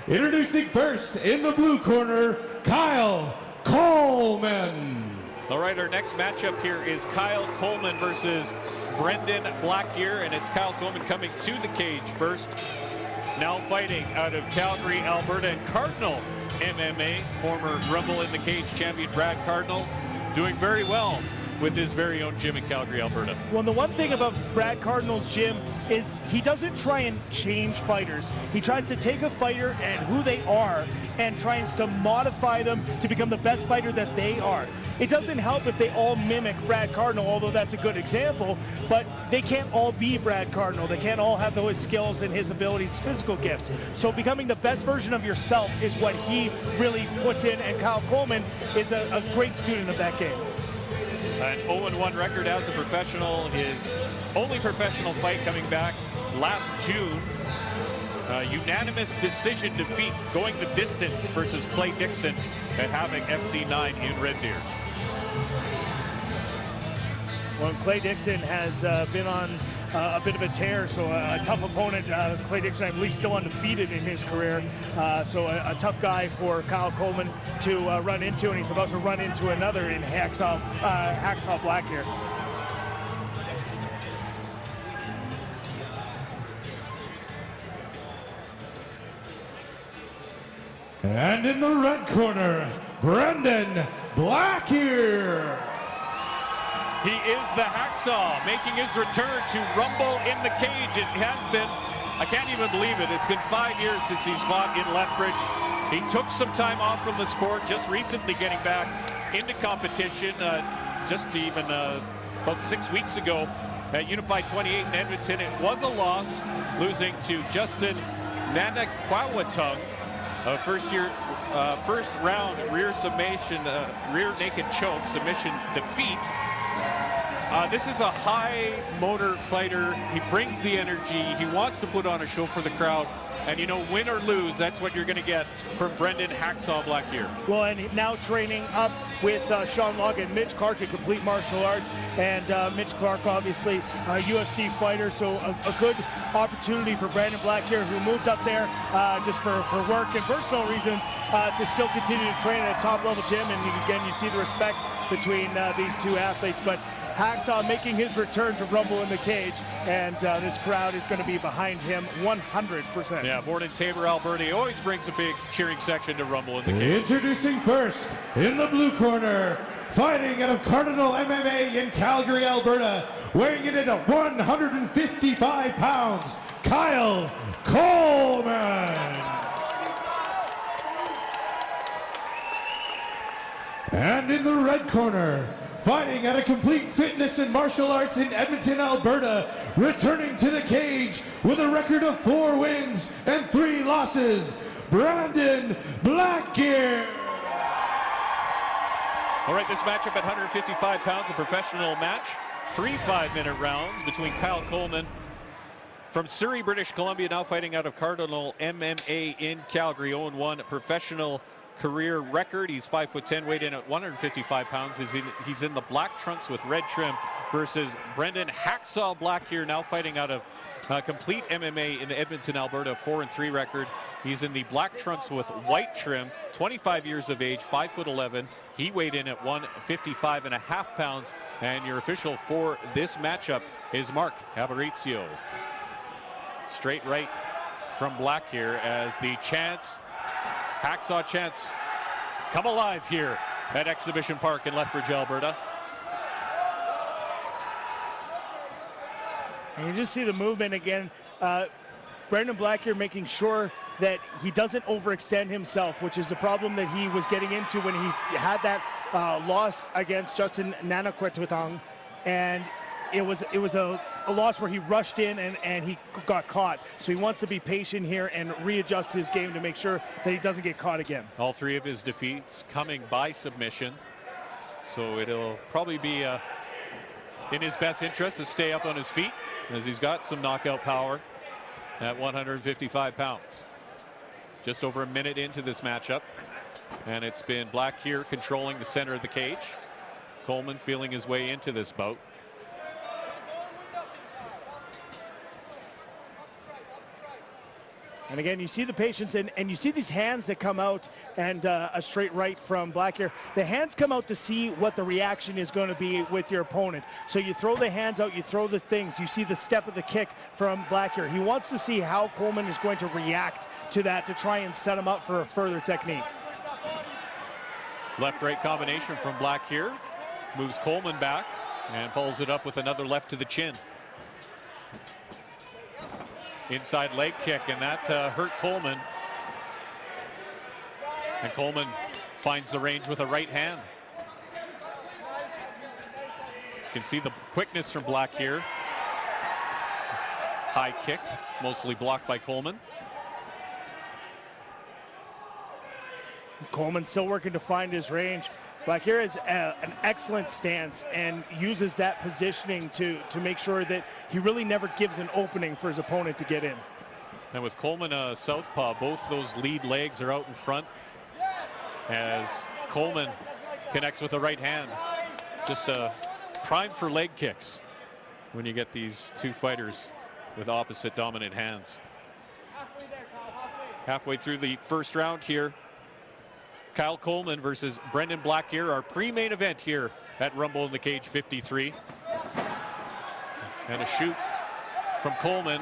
Introducing first in the blue corner, Kyle Coleman. All right, our next matchup here is Kyle Coleman versus Brendan Blacquier, and it's Kyle Coleman coming to the cage first. Now fighting out of Calgary, Alberta, and Cardinal MMA, former Rumble in the Cage champion Brad Cardinal, doing very well with his very own gym in Calgary, Alberta. Well, the one thing about Brad Cardinal's gym is he doesn't try and change fighters. He tries to take a fighter and who they are and tries to modify them to become the best fighter that they are. It doesn't help if they all mimic Brad Cardinal, although that's a good example, but they can't all be Brad Cardinal. They can't all have those skills and his abilities, physical gifts. So becoming the best version of yourself is what he really puts in, and Kyle Coleman is a great student of that game. An 0-1 record as a professional, his only professional fight coming back last June. Unanimous decision defeat, going the distance versus Clay Dixon at Havoc FC9 in Red Deer. Well, Clay Dixon has been on a bit of a tear, so a tough opponent. Clay Dixon, I believe, still undefeated in his career, so a tough guy for Kyle Coleman to run into, and he's about to run into another in Hacksaw Blacquier. And in the red corner, Brendan Blacquier. He is the Hacksaw, making his return to Rumble in the Cage. It has been, I can't even believe it, it's been 5 years since he's fought in Lethbridge. He took some time off from the sport, just recently getting back into competition, just even about 6 weeks ago at Unified 28 in Edmonton. It was a loss, losing to Justin Nanakwawatong. First round rear submission, rear naked choke submission defeat. This is a high motor fighter. He brings the energy. He wants to put on a show for the crowd. And you know, win or lose, that's what you're going to get from Brendan Hacksaw Blacquier. Well, and now training up with Sean Logg and Mitch Clark in Complete Martial Arts. And Mitch Clark, obviously, a UFC fighter. So a good opportunity for Brendan Blacquier, who moved up there just for work and personal reasons, to still continue to train at a top-level gym. And again, you see the respect between these two athletes. But Hacksaw making his return to Rumble in the Cage, and this crowd is going to be behind him 100%. Yeah, born in Taber, Alberta, he always brings a big cheering section to Rumble in the Cage. Introducing first in the blue corner, fighting out of Cardinal MMA in Calgary, Alberta, weighing in at 155 pounds, Kyle Coleman. And in the red corner, fighting out of Complete Fitness and Martial Arts in Edmonton, Alberta, returning to the cage with a record of 4 wins and 3 losses, Brendan Blacquier. All right, this matchup at 155 pounds, a professional match. 3 5-minute rounds between Kyle Coleman from Surrey, British Columbia, now fighting out of Cardinal MMA in Calgary. 0-1 professional career record. He's 5'10", weighed in at 155 pounds. He's in the black trunks with red trim versus Brendan Hacksaw Blacquier, now fighting out of Complete MMA in Edmonton, Alberta, 4-3 record. He's in the black trunks with white trim, 25 years of age, 5'11". He weighed in at 155.5 pounds. And your official for this matchup is Mark Abarizio. Straight right from Blacquier as the chants, Hacksaw chants, come alive here at Exhibition Park in Lethbridge, Alberta. And you just see the movement again. Brendan Blacquier making sure that he doesn't overextend himself, which is the problem that he was getting into when he had that loss against Justin Nanakwawatong. And it was a loss where he rushed in and he got caught. So he wants to be patient here and readjust his game to make sure that he doesn't get caught again. All 3 of his defeats coming by submission. So it'll probably be in his best interest to stay up on his feet, as he's got some knockout power at 155 pounds. Just over a minute into this matchup, and it's been Blacquier controlling the center of the cage. Coleman feeling his way into this bout. And again, you see the patience, and you see these hands that come out, and a straight right from Blacquier. The hands come out to see what the reaction is going to be with your opponent. So you throw the hands out, you throw the things. You see the step of the kick from Blacquier. He wants to see how Coleman is going to react to that to try and set him up for a further technique. Left-right combination from Blacquier. Moves Coleman back and follows it up with another left to the chin. Inside leg kick, and that hurt Coleman. And Coleman finds the range with a right hand. You can see the quickness from Blacquier. High kick, mostly blocked by Coleman. Coleman still working to find his range. Blacquier has an excellent stance and uses that positioning to make sure that he really never gives an opening for his opponent to get in. And with Coleman a southpaw, both those lead legs are out in front as Coleman connects with the right hand. Just primed for leg kicks when you get these two fighters with opposite dominant hands. Halfway through the first round here. Kyle Coleman versus Brendan Blacquier, our pre-main event here at Rumble in the Cage 53. And a shoot from Coleman.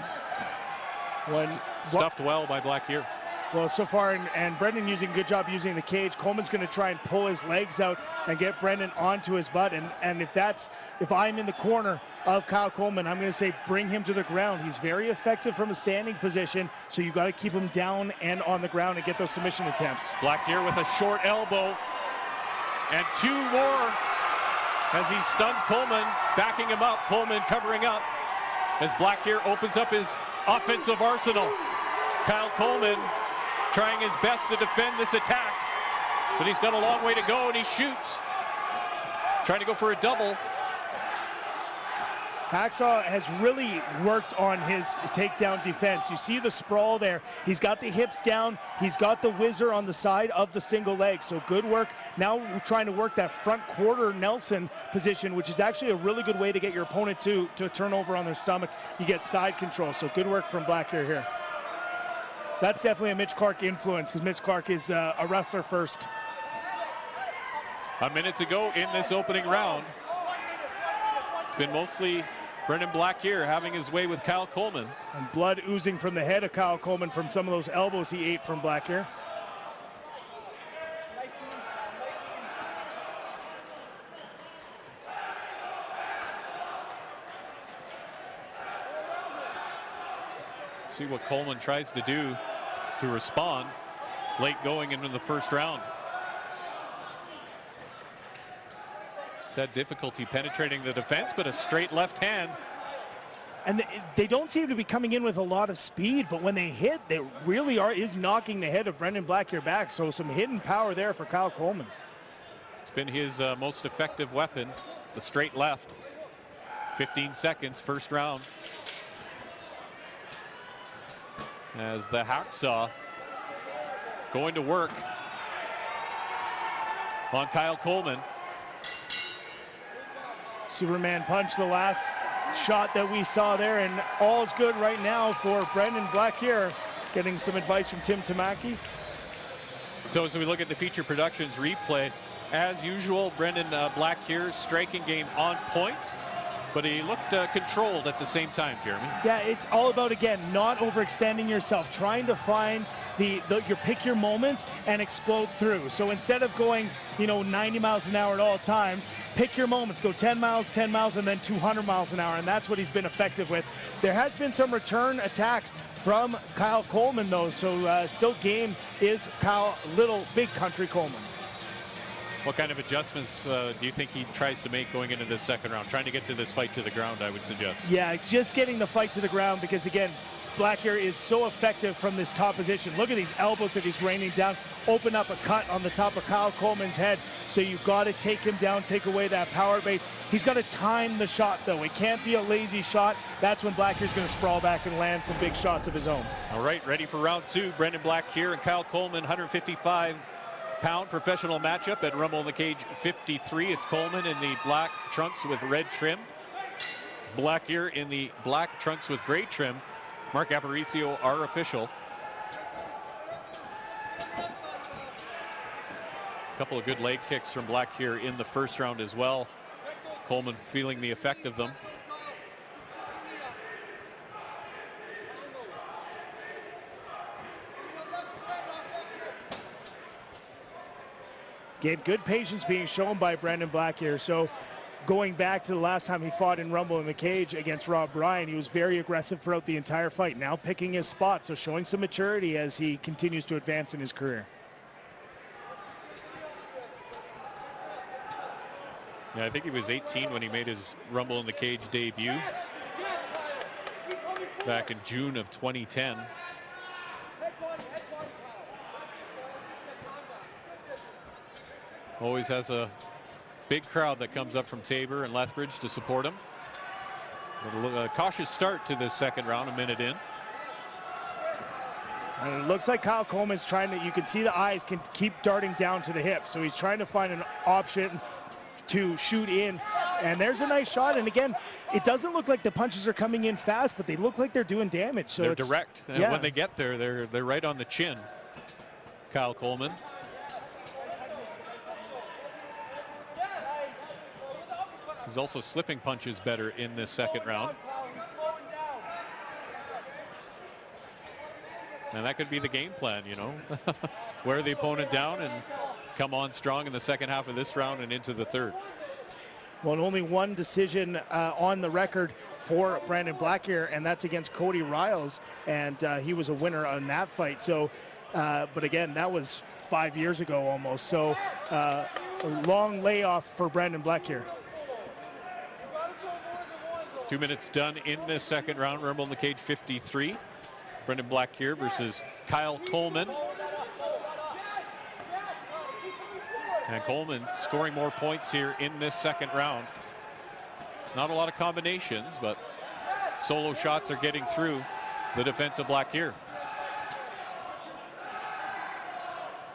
Stuffed well by Blacquier. Well, so far, and Brendan using a good job using the cage. Coleman's going to try and pull his legs out and get Brendan onto his butt. And if I'm in the corner of Kyle Coleman, I'm going to say bring him to the ground. He's very effective from a standing position, so you got to keep him down and on the ground and get those submission attempts. Blacquier with a short elbow, and two more as he stuns Coleman, backing him up. Coleman covering up as Blacquier opens up his offensive arsenal. Kyle Coleman trying his best to defend this attack, but he's got a long way to go, and he shoots. Trying to go for a double. Hacksaw has really worked on his takedown defense. You see the sprawl there. He's got the hips down. He's got the whizzer on the side of the single leg. So good work. Now we're trying to work that front quarter Nelson position, which is actually a really good way to get your opponent to turn over on their stomach. You get side control. So good work from Blacquier here. That's definitely a Mitch Clark influence, because Mitch Clark is a wrestler first. A minute to go in this opening round. It's been mostly Brendan Blacquier having his way with Kyle Coleman. And blood oozing from the head of Kyle Coleman from some of those elbows he ate from Blacquier. See what Coleman tries to do to respond late going into the first round. He's had difficulty penetrating the defense, but a straight left hand. And they don't seem to be coming in with a lot of speed, but when they hit, they really is knocking the head of Brendan Blacquier back. So some hidden power there for Kyle Coleman. It's been his most effective weapon, the straight left. 15 seconds, first round. As the Hacksaw going to work on Kyle Coleman. Superman punch, the last shot that we saw there, and all's good right now for Brendan Blacquier. Getting some advice from Tim Tamaki. So as we look at the Feature Productions replay, as usual, Brendan Blacquier's striking game on point, but he looked controlled at the same time, Jeremy. Yeah, it's all about, again, not overextending yourself, trying to find pick your moments and explode through. So instead of going, 90 miles an hour at all times, pick your moments, go 10 miles, and then 200 miles an hour, and that's what he's been effective with. There has been some return attacks from Kyle Coleman, though, so still game is Kyle Big Country Coleman. What kind of adjustments do you think he tries to make going into this second round? Trying to get to this fight to the ground, I would suggest. Yeah, just getting the fight to the ground, because, again, Blacquier is so effective from this top position. Look at these elbows that he's raining down. Open up a cut on the top of Kyle Coleman's head. So you've got to take him down, take away that power base. He's got to time the shot, though. It can't be a lazy shot. That's when Blacquier's going to sprawl back and land some big shots of his own. All right, ready for round two. Brendan Blacquier and Kyle Coleman, 155-pound professional matchup at Rumble in the Cage 53. It's Coleman in the black trunks with red trim. Blacquier in the black trunks with gray trim. Mark Aparicio, our official. couple of good leg kicks from Blacquier in the first round as well. Coleman feeling the effect of them. Again, good patience being shown by Brandon Blacquier. So going back to the last time he fought in Rumble in the Cage against Rob Bryan, he was very aggressive throughout the entire fight. Now picking his spot, so showing some maturity as he continues to advance in his career. Yeah, I think he was 18 when he made his Rumble in the Cage debut back in June of 2010. Always has a big crowd that comes up from Tabor and Lethbridge to support him. A cautious start to this second round, a minute in. And it looks like Kyle Coleman's trying to, you can see the eyes can keep darting down to the hips. So he's trying to find an option to shoot in. And there's a nice shot. And again, it doesn't look like the punches are coming in fast, but they look like they're doing damage. So they're direct. And when they get there, they're right on the chin. Kyle Coleman. He's also slipping punches better in this second round. And that could be the game plan, you know. Wear the opponent down and come on strong in the second half of this round and into the third. Well, only one decision on the record for Brandon Blacquier, and that's against Cody Riles, and he was a winner on that fight. So, but again, that was 5 years ago almost. So, a long layoff for Brandon Blacquier. 2 minutes done in this second round. Rumble in the Cage 53. Brandon Blacquier versus Kyle Coleman. And Coleman scoring more points here in this second round. Not a lot of combinations, but solo shots are getting through the defense of Blacquier.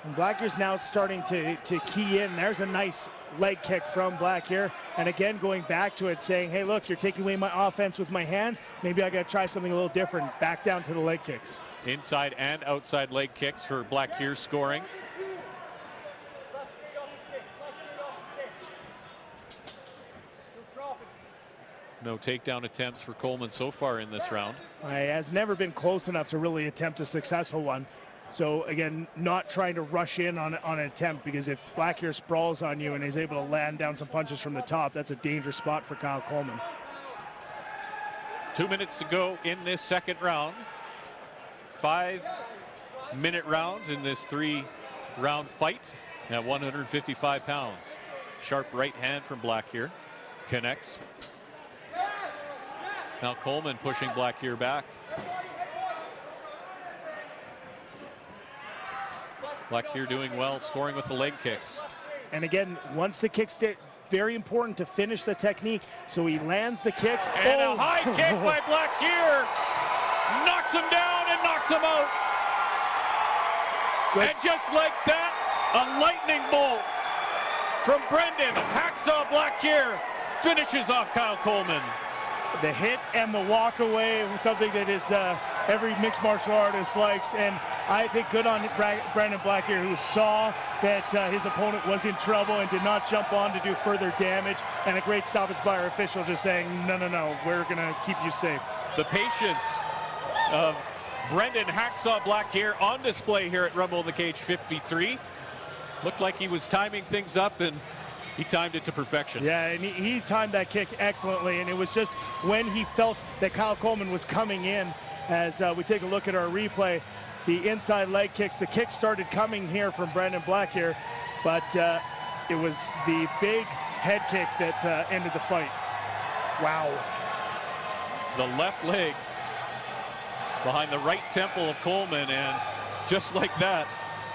And Blacquier's now starting to key in. There's a nice leg kick from Blacquier. And again, going back to it, saying, hey, look, you're taking away my offense with my hands. Maybe I got to try something a little different. Back down to the leg kicks. Inside and outside leg kicks for Blacquier scoring. No takedown attempts for Coleman so far in this round. He has never been close enough to really attempt a successful one. So again, not trying to rush in on an attempt, because if Blacquier sprawls on you and is able to land down some punches from the top, that's a dangerous spot for Kyle Coleman. 2 minutes to go in this second round. 5-minute rounds in this 3-round fight at 155 pounds. Sharp right hand from Blacquier. Connects. Now Coleman pushing Blacquier back. Blacquier doing well, scoring with the leg kicks. And again, once the kicks hit, very important to finish the technique. So he lands the kicks. And a high kick by Blacquier. Knocks him down and knocks him out. And just like that, a lightning bolt from Brendan Hacksaw Blacquier finishes off Kyle Coleman. The hit and the walk away was something that is every mixed martial artist likes, and I think good on Brandon Blacquier, who saw that his opponent was in trouble and did not jump on to do further damage, and a great stoppage by our official just saying, no, we're going to keep you safe. The patience of Brendan Hacksaw Blacquier on display here at Rumble in the Cage 53. Looked like he was timing things up, and he timed it to perfection. Yeah, and he timed that kick excellently, and it was just when he felt that Kyle Coleman was coming in, as we take a look at our replay, the inside leg kicks, the kicks started coming here from Brandon Blacquier, but it was the big head kick that ended the fight. Wow. The left leg behind the right temple of Coleman, and just like that,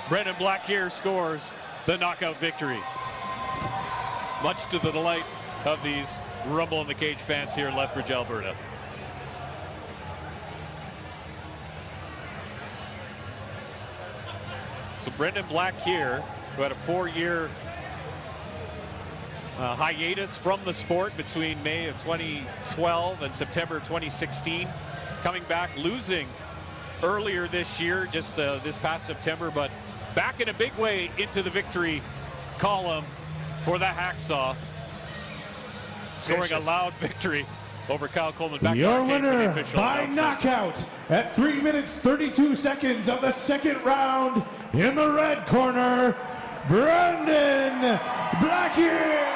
Brandon Blacquier scores the knockout victory. Much to the delight of these Rumble in the Cage fans here in Lethbridge, Alberta. So Brendan Blacquier, who had a 4-year hiatus from the sport between May of 2012 and September 2016, coming back, losing earlier this year, just this past September, but back in a big way into the victory column for the Hacksaw, scoring a loud victory over Kyle Coleman. Back your winner by knockout at 3 minutes 32 seconds of the second round, in the red corner, Brandon Blacquier.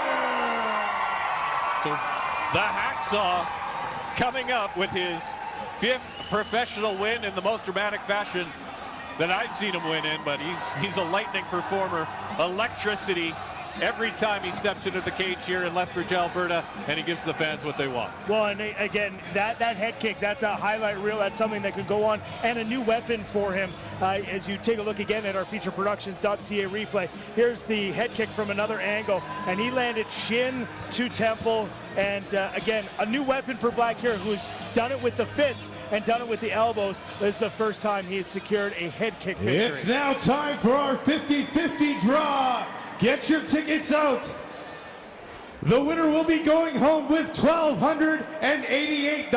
So the Hacksaw coming up with his 5th professional win in the most dramatic fashion that I've seen him win in, but he's a lightning performer, electricity every time he steps into the cage here in Lethbridge, Alberta, and he gives the fans what they want. Well, and again, that head kick, that's a highlight reel. That's something that could go on, and a new weapon for him. As you take a look again at our featureproductions.ca replay, here's the head kick from another angle, and he landed shin to temple. And again, a new weapon for Blacquier, who's done it with the fists and done it with the elbows. This is the first time he's secured a head kick victory. It's now time for our 50-50 draw. Get your tickets out. The winner will be going home with $1,288.